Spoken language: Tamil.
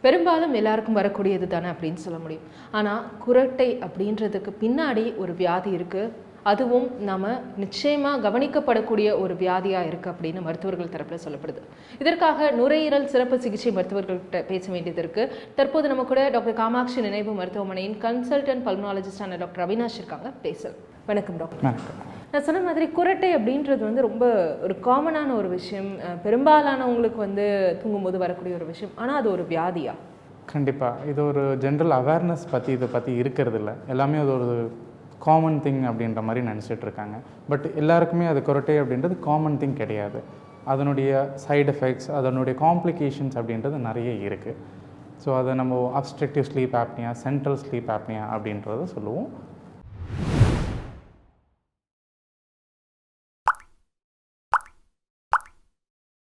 பெரும்பாலும் எல்லாருக்கும் வரக்கூடியது தானே அப்படின்னு சொல்ல முடியும். ஆனால் குரட்டை அப்படின்றதுக்கு பின்னாடி ஒரு வியாதி இருக்குது, அதுவும் நம்ம நிச்சயமாக கவனிக்கப்படக்கூடிய ஒரு வியாதியாக இருக்குது அப்படின்னு மருத்துவர்கள் தரப்பில் சொல்லப்படுது. இதற்காக நுரையீரல் சிறப்பு சிகிச்சை மருத்துவர்கள்கிட்ட பேச வேண்டியது இருக்குது. தற்போது நம்ம கூட டாக்டர் காமாட்சி நினைவு மருத்துவமனையின் கன்சல்டன்ட் பல்மனாலஜிஸ்டான டாக்டர் அவினாஷ் இருக்காங்க. பேசலாம். வணக்கம் டாக்டர். வணக்கம். நான் சொன்ன மாதிரி குரட்டை அப்படின்றது ரொம்ப ஒரு காமனான ஒரு விஷயம், பெரும்பாலானவங்களுக்கு தூங்கும்போது வரக்கூடிய ஒரு விஷயம். ஆனால் அது ஒரு வியாதியா? கண்டிப்பாக இது ஒரு ஜென்ரல் அவேர்னஸ் இதை பற்றி இருக்கிறது இல்லை. எல்லாமே அது ஒரு காமன் திங் அப்படின்ற மாதிரி நினச்சிட்டு இருக்காங்க. பட் எல்லாருக்குமே அது குரட்டை அப்படின்றது காமன் திங் கிடையாது. அதனுடைய சைடு எஃபெக்ட்ஸ், அதனுடைய காம்ப்ளிகேஷன்ஸ் அப்படின்றது நிறைய இருக்குது. ஸோ அதை நம்ம obstructive sleep apnoea, central sleep apnoea அப்படின்றத சொல்லுவோம்.